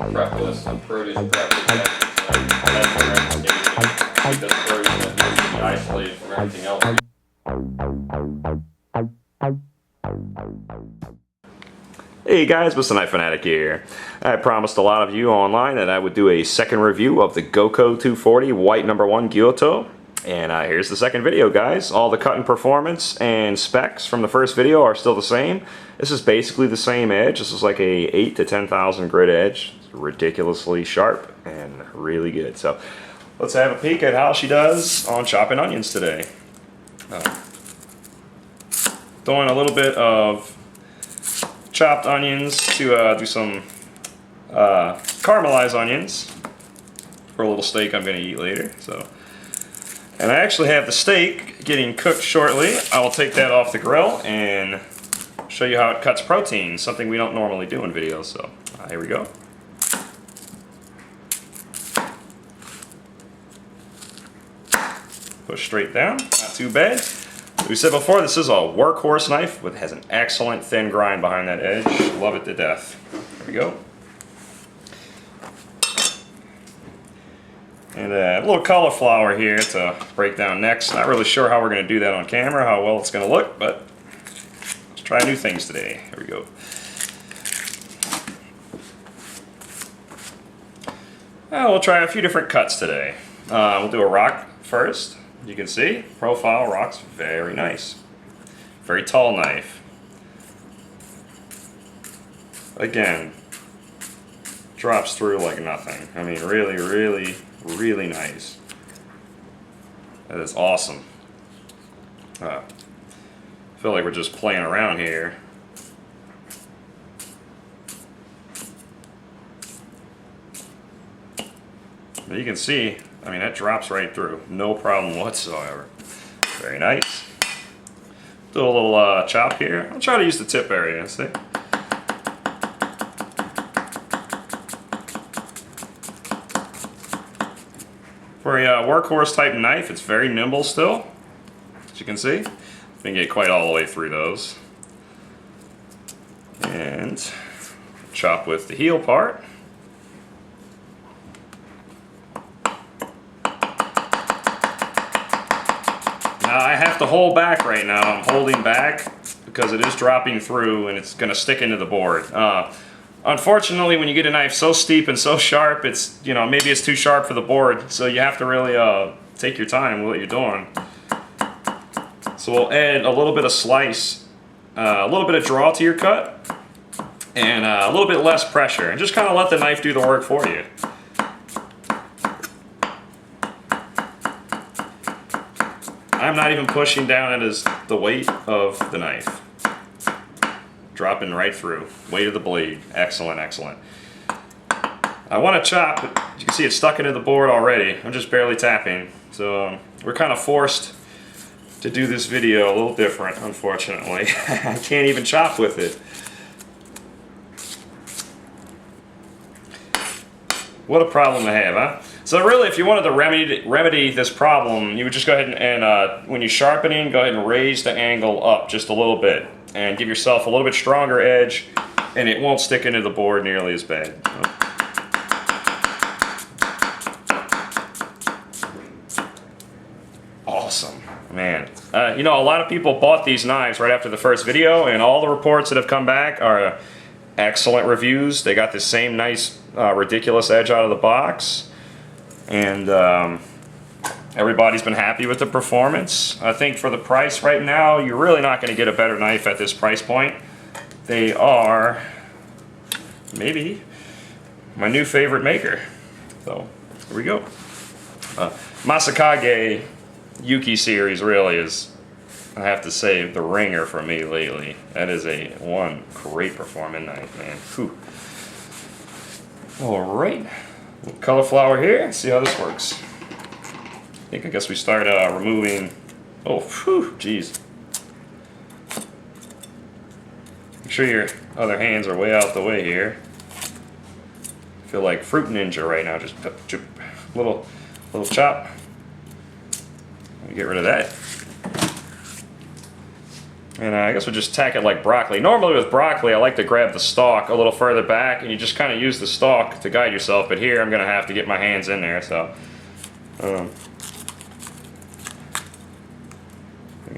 prep list of produce prep that's the recommendation because produce needs to be isolated from everything else. Hey guys, Mr. Knife Fanatic here. I promised a lot of you online that I would do a second review of the Goko 240 white #1 Gyuto. And here's the second video, guys. All the cut and performance and specs from the first video are still the same. This is basically the same edge. This is like a 8 to 10,000 grit edge. It's ridiculously sharp and really good. So let's have a peek at how she does on chopping onions today. Throwing a little bit of chopped onions to do some caramelized onions for a little steak I'm going to eat later. And I actually have the steak getting cooked shortly. I will take that off the grill and show you how it cuts protein, something we don't normally do in videos. So here we go. Push straight down, not too bad. We said before, this is a workhorse knife that has an excellent thin grind behind that edge. Love it to death. There we go. And a little cauliflower here to break down next. Not really sure how we're going to do that on camera, how well it's going to look, but let's try new things today. Here we go. We'll try a few different cuts today. We'll do a rock first. You can see, profile rock's very nice. Very tall knife. Again, drops through like nothing. I mean, really, really, really nice. That is awesome. I feel like we're just playing around here. But you can see, I mean, that drops right through. No problem whatsoever. Very nice. Do a little chop here. I'll try to use the tip area, see? For a workhorse type knife, it's very nimble still, as you can see. You can get quite all the way through those. And chop with the heel part. I have to hold back right now. I'm holding back because it is dropping through and it's going to stick into the board. Unfortunately, when you get a knife so steep and so sharp, it's, you know, maybe it's too sharp for the board, so you have to really take your time with what you're doing. So we'll add a little bit of slice, a little bit of draw to your cut, and a little bit less pressure, and just kind of let the knife do the work for you. I'm not even pushing down it as the weight of the knife. Dropping right through. Weight of the blade. Excellent, excellent. I want to chop, but you can see it's stuck into the board already. I'm just barely tapping. So we're kind of forced to do this video a little different, unfortunately. I can't even chop with it. What a problem to have, huh? So really, if you wanted to remedy this problem, you would just go ahead and when you're sharpening, go ahead and raise the angle up just a little bit and give yourself a little bit stronger edge, and it won't stick into the board nearly as bad. Awesome, man. You know, a lot of people bought these knives right after the first video, and all the reports that have come back are excellent reviews. They got the same nice, ridiculous edge out of the box. And everybody's been happy with the performance. I think for the price right now, you're really not going to get a better knife at this price point. They are maybe my new favorite maker. So here we go. Masakage Yuki series really is, I have to say, the ringer for me lately. That is one great performing knife, man. Whew. All right. Cauliflower here, see how this works. I guess we start removing, oh, whew, geez. Make sure your other hands are way out the way here. I feel like Fruit Ninja right now, just little chop. Get rid of that. And I guess we'll just tack it like broccoli. Normally with broccoli, I like to grab the stalk a little further back, and you just kind of use the stalk to guide yourself. But here, I'm going to have to get my hands in there. So,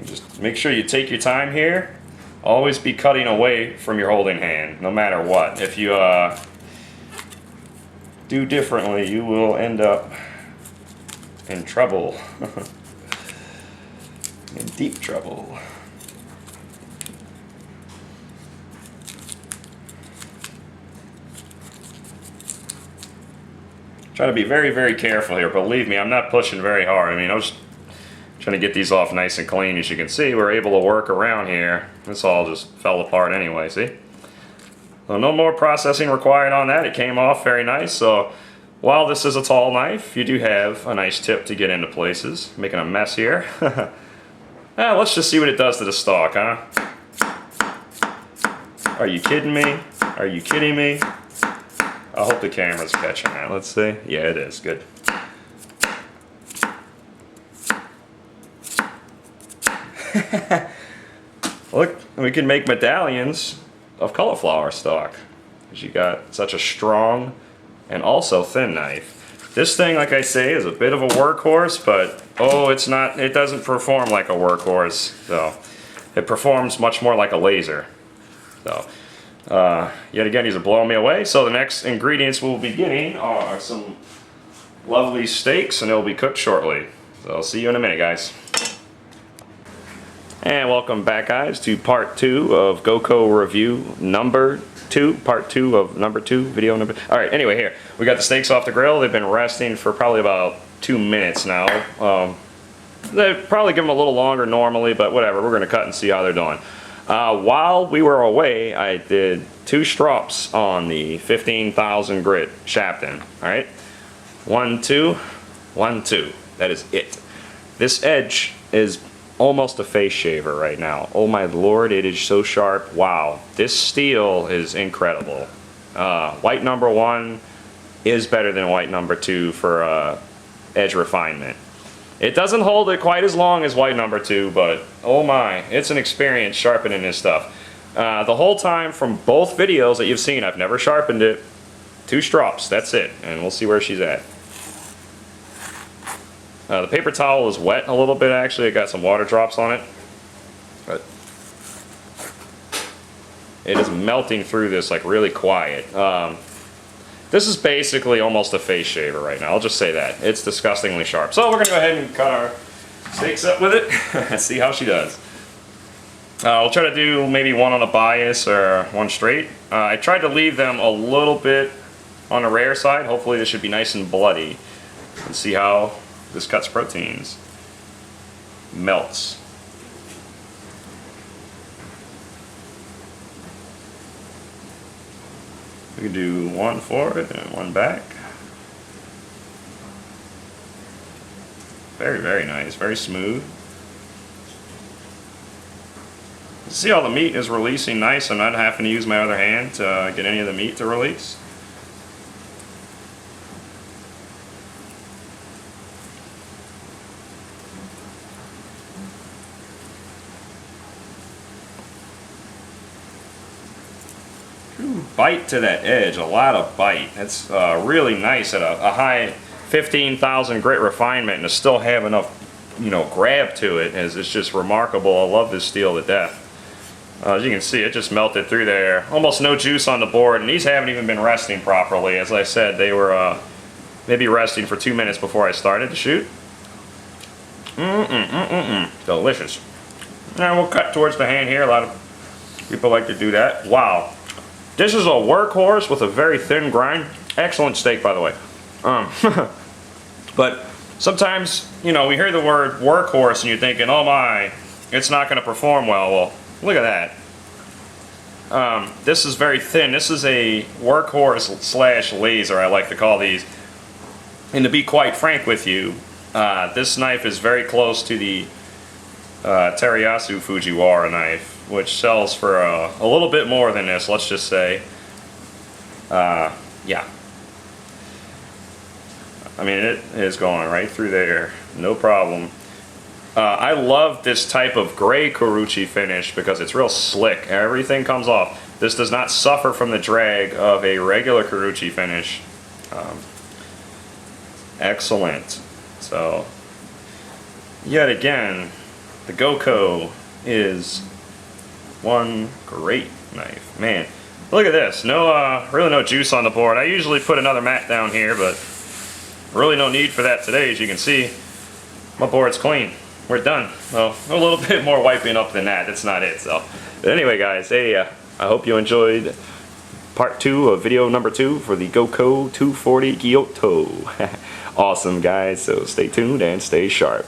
just make sure you take your time here. Always be cutting away from your holding hand, no matter what. If you do differently, you will end up in trouble. In deep trouble. Try to be very, very careful here. Believe me, I'm not pushing very hard. I mean, I was trying to get these off nice and clean. As you can see, we're able to work around here. This all just fell apart anyway, see? So no more processing required on that. It came off very nice. So while this is a tall knife, you do have a nice tip to get into places. Making a mess here. Let's just see what it does to the stalk, huh? Are you kidding me? Are you kidding me? I hope the camera's catching that. Let's see. Yeah, it is. Good. Look, we can make medallions of cauliflower stalk. Because you got such a strong and also thin knife. This thing, like I say, is a bit of a workhorse, but oh, it's not. It doesn't perform like a workhorse, though. It performs much more like a laser. So. Yet again, these are blowing me away. So the next ingredients we'll be getting are some lovely steaks, and they'll be cooked shortly. So I'll see you in a minute, guys. And welcome back, guys, to part 2 of Goko review number 2. Part 2 of number 2, video number. All right. Anyway, here we got the steaks off the grill. They've been resting for probably about 2 minutes now. They probably give them a little longer normally, but whatever. We're gonna cut and see how they're doing. While we were away, I did 2 strops on the 15,000 grit Shapton. Alright? 1, 2, 1, 2. That is it. This edge is almost a face shaver right now. Oh my lord, it is so sharp. Wow. This steel is incredible. White number 1 is better than white number 2 for edge refinement. It doesn't hold it quite as long as white number 2, but oh my, it's an experience sharpening this stuff. The whole time from both videos that you've seen, I've never sharpened it. 2 strops, that's it, and we'll see where she's at. The paper towel is wet a little bit actually, it got some water drops on it. But it is melting through this like really quiet. This is basically almost a face shaver right now. I'll just say that. It's disgustingly sharp. So we're going to go ahead and cut our steaks up with it and see how she does. We'll try to do maybe one on a bias or one straight. I tried to leave them a little bit on the rare side. Hopefully this should be nice and bloody. And see how this cuts proteins. Melts. We can do one forward and one back. Very, very nice. Very smooth. See how the meat is releasing nice. I'm not having to use my other hand to get any of the meat to release. Bite to that edge, a lot of bite. That's really nice at a high 15,000 grit refinement, and to still have enough, you know, grab to it. It's just remarkable. I love this steel to death. As you can see, it just melted through there. Almost no juice on the board, and these haven't even been resting properly. As I said, they were maybe resting for 2 minutes before I started to shoot. Delicious. Now we'll cut towards the hand here. A lot of people like to do that. Wow. This is a workhorse with a very thin grind. Excellent steak, by the way. But sometimes, you know, we hear the word workhorse and you're thinking, oh my, it's not going to perform well. Well, look at that. This is very thin. This is a workhorse slash laser, I like to call these. And to be quite frank with you, this knife is very close to the Teriyasu Fujiwara knife, which sells for a little bit more than this, let's just say. Yeah. I mean, it is going right through there, no problem. I love this type of gray Kuruchi finish because it's real slick. Everything comes off. This does not suffer from the drag of a regular Kuruchi finish. Excellent. So, yet again, the Goko is one great knife. Man, look at this. No, really no juice on the board. I usually put another mat down here, but really no need for that today. As you can see, my board's clean. We're done. Well, a little bit more wiping up than that. That's not it. So, but anyway, guys, hey, I hope you enjoyed part 2 of video number 2 for the Goko 240 Gyuto. Awesome, guys. So stay tuned and stay sharp.